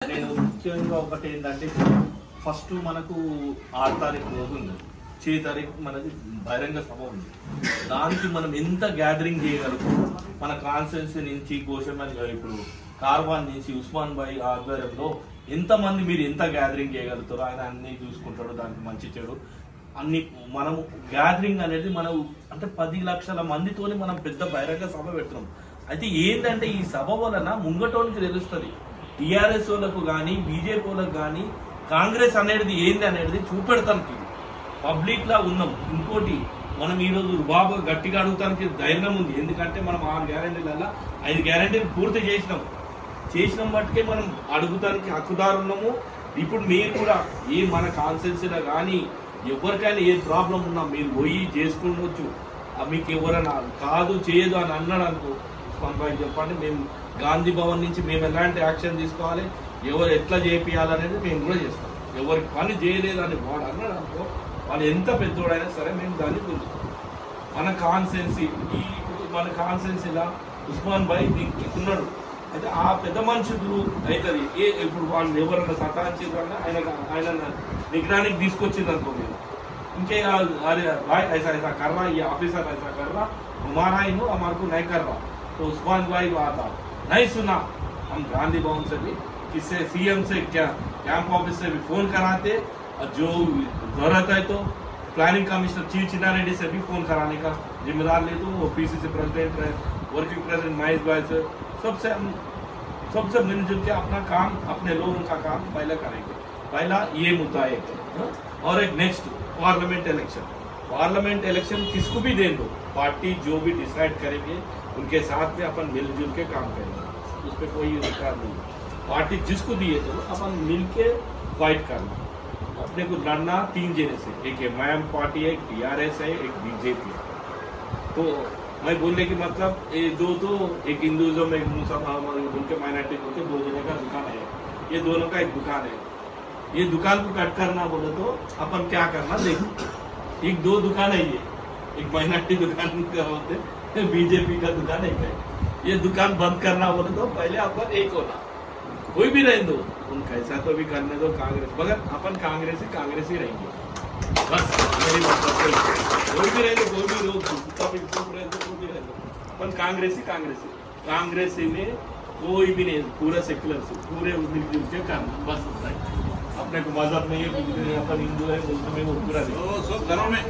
నేను ముఖ్యంగా ఒకటి ఏంటంటే ఫస్ట్ మనకు 6 తారీఖు రోజు ఉంది, 6 తారీఖు మనది బహిరంగ సభ ఉంది. దానికి మనం ఎంత గ్యాదరింగ్ చేయగలుగుతాం? మన కాన్స్టిట్యున్సీ నుంచి గోషమన్ ఇప్పుడు కార్వాన్ నుంచి ఉస్మాన్ భాయ్ ఆధ్వర్యంలో ఎంతమంది మీరు ఎంత గ్యాదరింగ్ చేయగలుగుతారో ఆయన అన్ని చూసుకుంటాడు. దానికి మంచి చెడు అన్ని మనము గ్యాదరింగ్ అనేది మనం అంటే 10 లక్షల మందితోని మనం పెద్ద బహిరంగ సభ పెడుతున్నాం. అయితే ఏంటంటే ఈ సభ వలన ముంగటోనికి తెలుస్తుంది, టీఆర్ఎస్ వాళ్ళకు కానీ బీజేపీ వాళ్ళకు కానీ కాంగ్రెస్ అనేది ఏంది అనేది చూపెడతానికి పబ్లిక్ లా ఉన్నాం. ఇంకోటి మనం ఈరోజు బాబు గట్టిగా అడుగుతానికి ధైర్యం ఉంది, ఎందుకంటే మనం 6 గ్యారెంటీలలో 5 గ్యారెంటీలు పూర్తి చేసినాం బట్టికే మనం అడుగుతానికి హక్కుదారు ఉన్నాము. ఇప్పుడు మీరు కూడా ఏ మన కాన్స్టిట్యున్సీలో కానీ ఎవరికైనా ఏ ప్రాబ్లం ఉన్నా మీరు పోయి చేసుకోవచ్చు. మీకు ఎవరైనా కాదు చేయదు అని అన్నాడు అనుకో, చెప్పండి, మేము గాంధీ భవన్ నుంచి మేము ఎలాంటి యాక్షన్ తీసుకోవాలి, ఎవరు ఎట్లా చేయాలనేది మేము కూడా చేస్తాం. ఎవరికి పని చేయలేదని వాడు అన్నాడు అనుకో, వాళ్ళు ఎంత పెద్దోడైనా సరే మేము దాన్ని గుంజుతాం. మన కాన్స్టిట్యున్సీలా ఉస్మాన్ భాయ్ దీనికి ఉన్నాడు. అయితే ఆ పెద్ద మనుషులు అవుతుంది. ఇప్పుడు వాళ్ళు ఎవరైనా సతాయించారన్నా ఆయన నిగ్రహానికి తీసుకొచ్చింది అనుకో, మేము ఇంకే अरे भाई ऐसा ऐसा कर रहा, ये ऑफिसर ऐसा कर रहा, हमारा ही नो हमारे को नहीं कर रहा. तो उस्मान भाई आता नहीं सुना, हम गांधी भवन से भी किससे सीएम से क्या कैंप ऑफिस से भी फोन कराते, और जो जरूरत है तो प्लानिंग कमिश्नर चीफ चिन्ना रेड्डी से भी फोन कराने का जिम्मेदार ले, तो वो पीसीसी प्रेसिडेंट है, वर्किंग प्रेसिडेंट महेश भाई से सबसे मिलजुल के अपना काम अपने लोगों का काम पहले करेंगे. पहला ये मुद्दा है. और एक नेक्स्ट पार्लियामेंट इलेक्शन किसको भी दे दो, पार्टी जो भी डिसाइड करेंगे उनके साथ में अपन मिलजुल के काम करेंगे, उस पर कोई अधिकार नहीं. पार्टी जिसको दिए तो अपन मिल के फाइट करना. अपने को लड़ना 3 जने से, एक एमआईएम पार्टी है, एक टीआरएस है, एक बीजेपी है. तो मैं बोलने की मतलब ये दो तो एक हिंदुइज्म एक मुसलमान उनके माइनॉरिटी के 2 जने का दुकान है, ये दोनों का एक दुकान है. ये दुकान को कट करना बोले तो अपन क्या करना, देखो 1-2 दुकान है, ये एक माइनॉरिटी दुकान का होते, बीजेपी का दुकान है. ये दुकान बंद करना बोले तो पहले अपन एक होना, कोई भी रह दो, उन कैसा तो भी करने दो कांग्रेस, मगर अपन कांग्रेस ही रहेंगे बस. मेरी मतलब कोई भी रह दो, कोई भी लोग अपन कांग्रेस में कोई भी नहीं, पूरा सेक्युलर से पूरे मिलजुल के करना बस. अपने को मजहब नहीं है, अपन हिंदू है, मुस्लिम है, वो पूरा नहीं. सब घरों में